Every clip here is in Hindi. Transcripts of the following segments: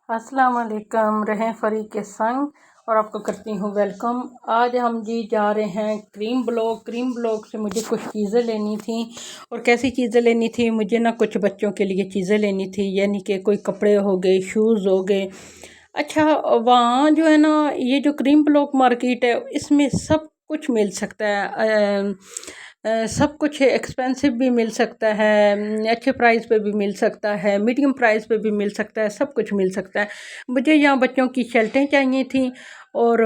अस्सलाम वालेकुम। रहें फ़री के संग और आपको करती हूँ वेलकम। आज हम जी जा रहे हैं क्रीम ब्लॉक से मुझे कुछ चीज़ें लेनी थी। और कैसी चीज़ें लेनी थी, मुझे ना कुछ बच्चों के लिए चीज़ें लेनी थी, यानी कि कोई कपड़े हो गए, शूज़ हो गए। अच्छा, वहाँ जो है ना, ये जो क्रीम ब्लॉक मार्केट है इसमें सब कुछ मिल सकता है। सब कुछ एक्सपेंसिव भी मिल सकता है, अच्छे प्राइस पे भी मिल सकता है, मीडियम प्राइस पे भी मिल सकता है, सब कुछ मिल सकता है। मुझे यहाँ बच्चों की शर्टें चाहिए थी और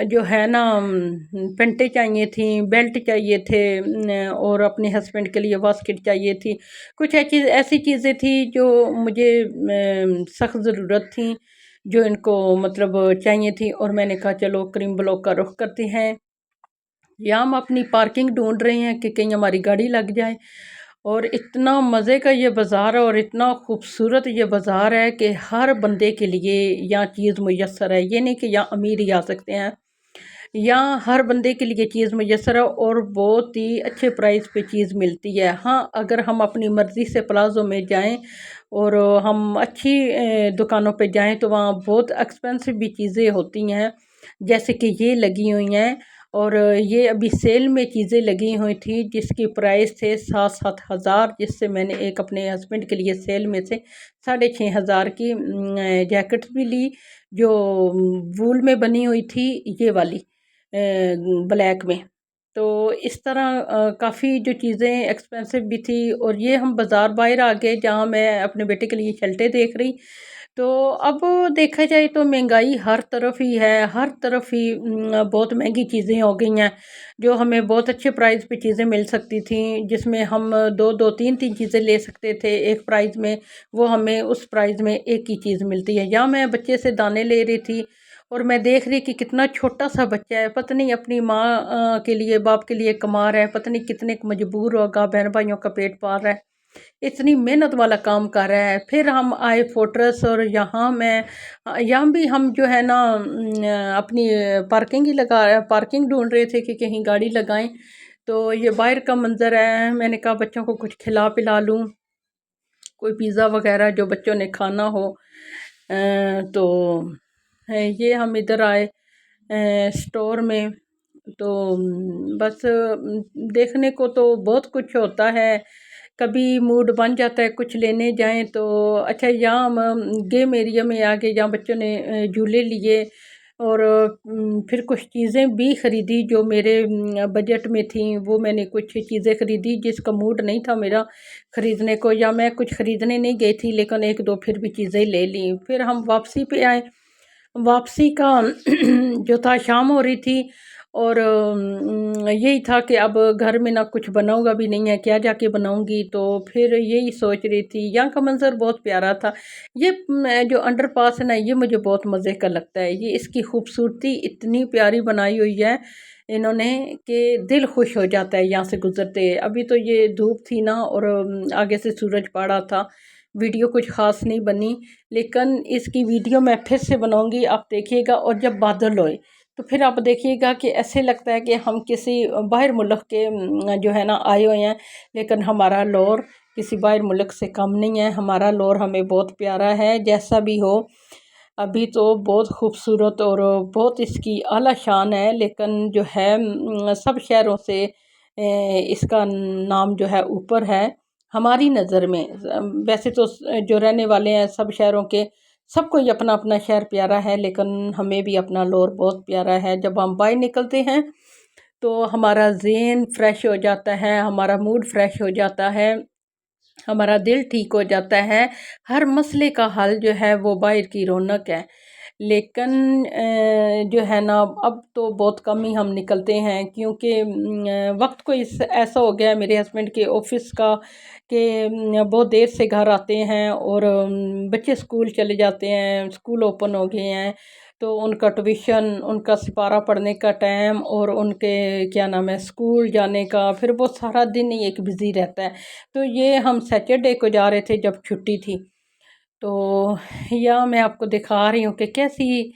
जो है ना पेंटें चाहिए थी, बेल्ट चाहिए थे, और अपने हस्बैंड के लिए बास्केट चाहिए थी। कुछ ऐसी ऐसी चीज़ें थी जो मुझे सख्त ज़रूरत थी, जो इनको मतलब चाहिए थी। और मैंने कहा चलो क्रीम ब्लॉक का रुख करते हैं। या हम अपनी पार्किंग ढूंढ रहे हैं कि कहीं हमारी गाड़ी लग जाए। और इतना मज़े का ये बाज़ार है और इतना खूबसूरत ये बाज़ार है कि हर बंदे के लिए यहाँ चीज़ मुयस्सर है। ये नहीं कि यहाँ अमीर ही आ सकते हैं, यहाँ हर बंदे के लिए चीज़ मुयस्सर है और बहुत ही अच्छे प्राइस पे चीज़ मिलती है। हाँ, अगर हम अपनी मर्ज़ी से प्लाज़ो में जाएं और हम अच्छी दुकानों पे जाएं तो वहाँ बहुत एक्सपेंसिव भी चीज़ें होती हैं, जैसे कि ये लगी हुई हैं। और ये अभी सेल में चीज़ें लगी हुई थी जिसकी प्राइस थे 7-7 हज़ार, जिससे मैंने एक अपने हस्बैंड के लिए सेल में से 6,500 की जैकेट भी ली, जो वूल में बनी हुई थी, ये वाली ब्लैक में। तो इस तरह काफ़ी जो चीज़ें एक्सपेंसिव भी थी। और ये हम बाज़ार बाहर आ गए जहाँ मैं अपने बेटे के लिए शर्टें देख रही। तो अब देखा जाए तो महंगाई हर तरफ ही है, हर तरफ ही बहुत महंगी चीज़ें हो गई हैं। जो हमें बहुत अच्छे प्राइस पे चीज़ें मिल सकती थी, जिसमें हम दो दो तीन तीन चीज़ें ले सकते थे एक प्राइस में, वो हमें उस प्राइस में एक ही चीज़ मिलती है। या मैं बच्चे से दाने ले रही थी और मैं देख रही कि कितना छोटा सा बच्चा है, पता नहीं अपनी माँ के लिए, बाप के लिए कमा रहा है, पता नहीं कितने मजबूर होगा, बहन भाइयों का पेट पाल रहा है, इतनी मेहनत वाला काम कर रहा है। फिर हम आए फोर्ट्रेस और यहाँ भी हम जो है ना अपनी पार्किंग ढूंढ रहे थे कि कहीं गाड़ी लगाएं। तो ये बाहर का मंजर है। मैंने कहा बच्चों को कुछ खिला पिला लूँ, कोई पिज़्ज़ा वगैरह जो बच्चों ने खाना हो। तो ये हम इधर आए स्टोर में। तो बस देखने को तो बहुत कुछ होता है, कभी मूड बन जाता है कुछ लेने जाएं तो। अच्छा, यहाँ हम गेम एरिया में आ गए जहाँ बच्चों ने झूले लिए और फिर कुछ चीज़ें भी ख़रीदी जो मेरे बजट में थी। वो मैंने कुछ चीज़ें ख़रीदी जिसका मूड नहीं था मेरा ख़रीदने को, या मैं कुछ ख़रीदने नहीं गई थी, लेकिन एक दो फिर भी चीज़ें ले ली। फिर हम वापसी पे आए। वापसी का जो था, शाम हो रही थी और यही था कि अब घर में ना कुछ बनाऊंगा भी नहीं है, क्या जाके बनाऊंगी। तो फिर यही सोच रही थी। यहाँ का मंजर बहुत प्यारा था। ये जो अंडरपास है ना, ये मुझे बहुत मज़े का लगता है। ये इसकी खूबसूरती इतनी प्यारी बनाई हुई है इन्होंने कि दिल खुश हो जाता है यहाँ से गुजरते। अभी तो ये धूप थी ना और आगे से सूरज पड़ा था, वीडियो कुछ ख़ास नहीं बनी, लेकिन इसकी वीडियो मैं फिर से बनाऊंगी, आप देखिएगा। और जब बादल होए तो फिर आप देखिएगा कि ऐसे लगता है कि हम किसी बाहर मुल्क के जो है ना आए हुए हैं, लेकिन हमारा लाहौर किसी बाहर मुल्क से कम नहीं है। हमारा लाहौर हमें बहुत प्यारा है, जैसा भी हो। अभी तो बहुत खूबसूरत और बहुत इसकी आला शान है, लेकिन जो है सब शहरों से इसका नाम जो है ऊपर है हमारी नज़र में। वैसे तो जो रहने वाले हैं सब शहरों के, सबको ही अपना अपना शहर प्यारा है, लेकिन हमें भी अपना लाहौर बहुत प्यारा है। जब हम बाहर निकलते हैं तो हमारा ज़हन फ्रेश हो जाता है, हमारा मूड फ्रेश हो जाता है, हमारा दिल ठीक हो जाता है। हर मसले का हल जो है वो बाहर की रौनक है। लेकिन जो है ना, अब तो बहुत कम ही हम निकलते हैं, क्योंकि वक्त को इस ऐसा हो गया है मेरे हस्बैंड के ऑफिस का कि बहुत देर से घर आते हैं और बच्चे स्कूल चले जाते हैं, स्कूल ओपन हो गए हैं। तो उनका ट्यूशन, उनका सिपारा पढ़ने का टाइम और उनके क्या नाम है स्कूल जाने का, फिर वो सारा दिन ही एक बिज़ी रहता है। तो ये हम सैटरडे को जा रहे थे जब छुट्टी थी। तो यहाँ मैं आपको दिखा रही हूँ कि कैसी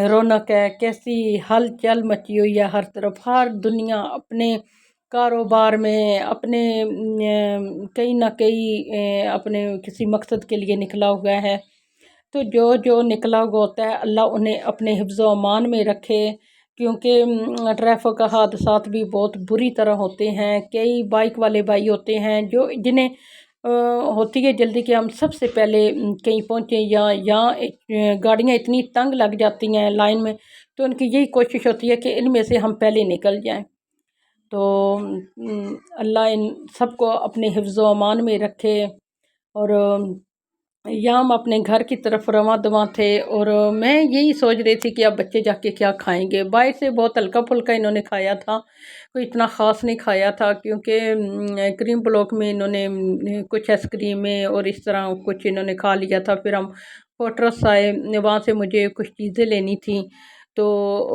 रौनक है, कैसी हलचल मची हुई है हर तरफ। हर दुनिया अपने कारोबार में, अपने कहीं ना कहीं अपने किसी मकसद के लिए निकला हुआ है। तो जो जो निकला हुआ होता है अल्लाह उन्हें अपने हिफ्ज़ व अमान में रखे, क्योंकि ट्रैफिक का हादसात भी बहुत बुरी तरह होते हैं। कई बाइक वाले भाई होते हैं जो जिन्हें होती है जल्दी कि हम सबसे पहले कहीं पहुँचे, या गाड़ियाँ इतनी तंग लग जाती हैं लाइन में, तो उनकी यही कोशिश होती है कि इनमें से हम पहले निकल जाएं। तो अल्लाह इन सबको अपने हिफ्ज़ व अमान में रखे। और या हम अपने घर की तरफ रवां दवां थे, और मैं यही सोच रही थी कि अब बच्चे जाके क्या खाएंगे। बाहर से बहुत हल्का फुल्का इन्होंने खाया था, कोई इतना ख़ास नहीं खाया था, क्योंकि क्रीम ब्लॉक में इन्होंने कुछ आइसक्रीमें और इस तरह कुछ इन्होंने खा लिया था। फिर हम फोर्ट्रेस आए, वहाँ से मुझे कुछ चीज़ें लेनी थी, तो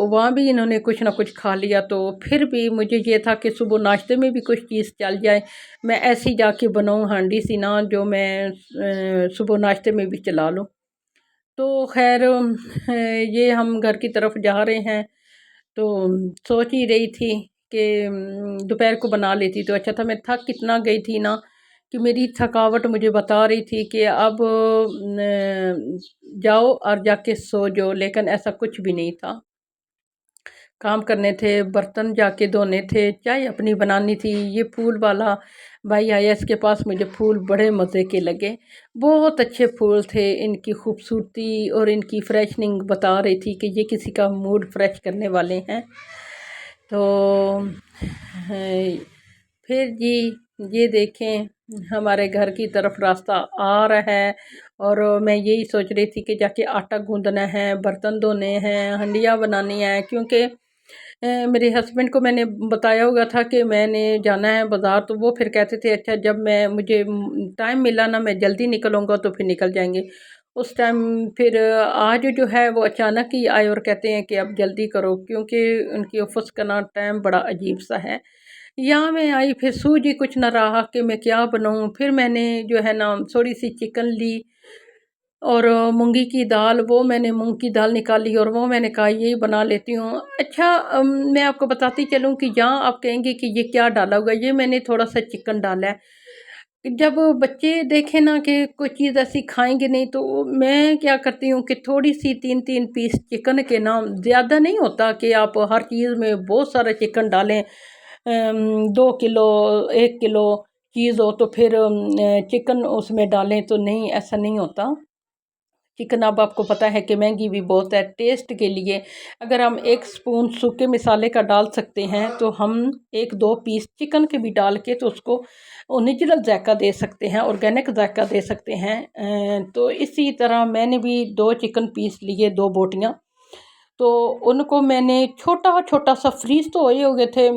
वहाँ भी इन्होंने कुछ ना कुछ खा लिया। तो फिर भी मुझे ये था कि सुबह नाश्ते में भी कुछ चीज़ चल जाए, मैं ऐसी जाके बनाऊँ हांडी सी ना, जो मैं सुबह नाश्ते में भी चला लूँ। तो खैर ये हम घर की तरफ जा रहे हैं, तो सोच ही रही थी कि दोपहर को बना लेती तो अच्छा था। मैं थक कितना गई थी ना, कि मेरी थकावट मुझे बता रही थी कि अब जाओ और जाके सो जाओ, लेकिन ऐसा कुछ भी नहीं था। काम करने थे, बर्तन जाके धोने थे, चाय अपनी बनानी थी। ये फूल वाला भाई आया, इसके पास मुझे फूल बड़े मज़े के लगे, बहुत अच्छे फूल थे। इनकी खूबसूरती और इनकी फ्रेशनिंग बता रही थी कि ये किसी का मूड फ्रेश करने वाले हैं। तो फिर जी ये देखें, हमारे घर की तरफ रास्ता आ रहा है, और मैं यही सोच रही थी कि जाके आटा गूंदना है, बर्तन धोने हैं, हंडिया बनानी है, क्योंकि मेरे हस्बैंड को मैंने बताया हुआ था कि मैंने जाना है बाज़ार। तो वो फिर कहते थे अच्छा जब मैं मुझे टाइम मिला ना, मैं जल्दी निकलूँगा तो फिर निकल जाएंगे। उस टाइम फिर आज जो है वो अचानक ही आए और कहते हैं कि अब जल्दी करो, क्योंकि उनकी ऑफिस का ना टाइम बड़ा अजीब सा है। यहाँ मैं आई, फिर सूझ ही कुछ ना रहा कि मैं क्या बनाऊँ। फिर मैंने जो है ना थोड़ी सी चिकन ली, और मूंगी की दाल, वो मैंने मूंग की दाल निकाली और वो मैंने कहा यही बना लेती हूँ। अच्छा, मैं आपको बताती चलूँ कि यहाँ आप कहेंगे कि ये क्या डाला हुआ है, ये मैंने थोड़ा सा चिकन डाला है। जब बच्चे देखें ना कि कोई चीज़ ऐसी खाएंगे नहीं, तो मैं क्या करती हूँ कि थोड़ी सी 3-3 पीस चिकन के ना, ज़्यादा नहीं होता कि आप हर चीज़ में बहुत सारा चिकन डालें। 2 किलो 1 किलो चीज़ हो तो फिर चिकन उसमें डालें, तो नहीं, ऐसा नहीं होता। चिकन अब आपको पता है कि महंगी भी बहुत है। टेस्ट के लिए अगर हम 1 स्पून सूखे मसाले का डाल सकते हैं, तो हम 1-2 पीस चिकन के भी डाल के तो उसको ओरिजिनल जायका दे सकते हैं, ऑर्गेनिक जायका दे सकते हैं। तो इसी तरह मैंने भी 2 चिकन पीस लिए, 2 बोटियाँ। तो उनको मैंने छोटा छोटा सा, फ्रीज तो होए हो गए थे,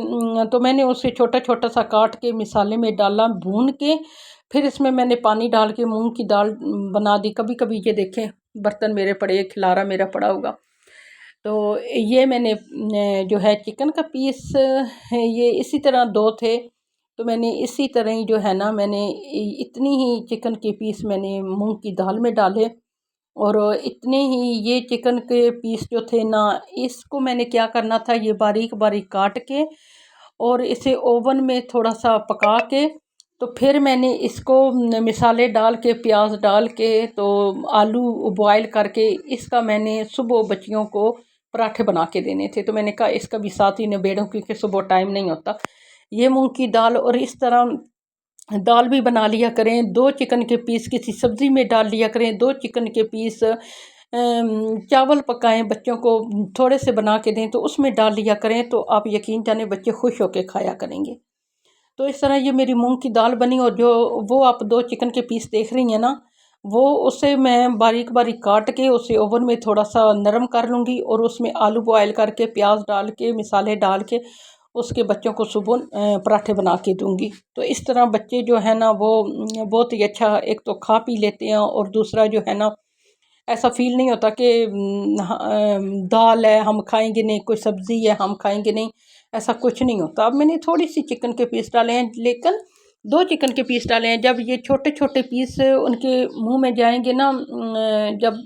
तो मैंने उसे छोटा छोटा सा काट के मिसाले में डाला, भून के फिर इसमें मैंने पानी डाल के मूंग की दाल बना दी। कभी कभी ये देखें बर्तन मेरे पड़े, खिलारा मेरा पड़ा होगा। तो ये मैंने जो है चिकन का पीस ये इसी तरह 2 थे, तो मैंने इसी तरह ही जो है ना, मैंने इतनी ही चिकन के पीस मैंने मूंग की दाल में डाले। और इतने ही ये चिकन के पीस जो थे ना, इसको मैंने क्या करना था, ये बारीक बारीक काट के और इसे ओवन में थोड़ा सा पका के, तो फिर मैंने इसको मिसाले डाल के, प्याज डाल के, तो आलू बॉयल करके, इसका मैंने सुबह बच्चियों को पराठे बना के देने थे। तो मैंने कहा इसका भी साथ ही निबेड़ूं, क्योंकि सुबह टाइम नहीं होता। ये मूंग की दाल और इस तरह दाल भी बना लिया करें। 2 चिकन के पीस किसी सब्ज़ी में डाल लिया करें, 2 चिकन के पीस चावल पकाएं, बच्चों को थोड़े से बना के दें तो उसमें डाल लिया करें, तो आप यकीन जाने बच्चे खुश होकर खाया करेंगे। तो इस तरह ये मेरी मूंग की दाल बनी। और जो वो आप 2 चिकन के पीस देख रही हैं ना, वो उसे मैं बारीक बारीक काट के उसे ओवन में थोड़ा सा नरम कर लूँगी, और उसमें आलू बॉयल करके, प्याज डाल के, मिसाले डाल के उसके बच्चों को सुबह पराठे बना के दूँगी। तो इस तरह बच्चे जो है ना वो बहुत ही अच्छा, एक तो खा पी लेते हैं, और दूसरा जो है ना ऐसा फ़ील नहीं होता कि दाल है हम खाएंगे नहीं, कोई सब्ज़ी है हम खाएंगे नहीं, ऐसा कुछ नहीं होता। अब मैंने थोड़ी सी चिकन के पीस डाले हैं, लेकिन 2 चिकन के पीस डाले हैं। जब ये छोटे छोटे पीस उनके मुंह में जाएंगे ना, जब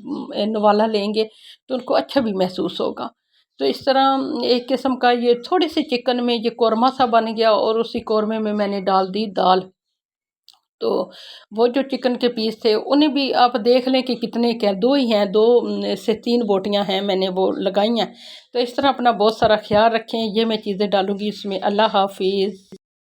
नवाला लेंगे, तो उनको अच्छा भी महसूस होगा। तो इस तरह एक किस्म का ये थोड़ी सी चिकन में ये कौरमा सा बन गया, और उसी कौरमे में मैंने डाल दी दाल। तो वो जो चिकन के पीस थे उन्हें भी आप देख लें कि कितने, क्या दो ही हैं, 2 से 3 बोटियां हैं, मैंने वो लगाई हैं। तो इस तरह अपना बहुत सारा ख्याल रखें। ये मैं चीज़ें डालूँगी इसमें। अल्लाह हाफिज़।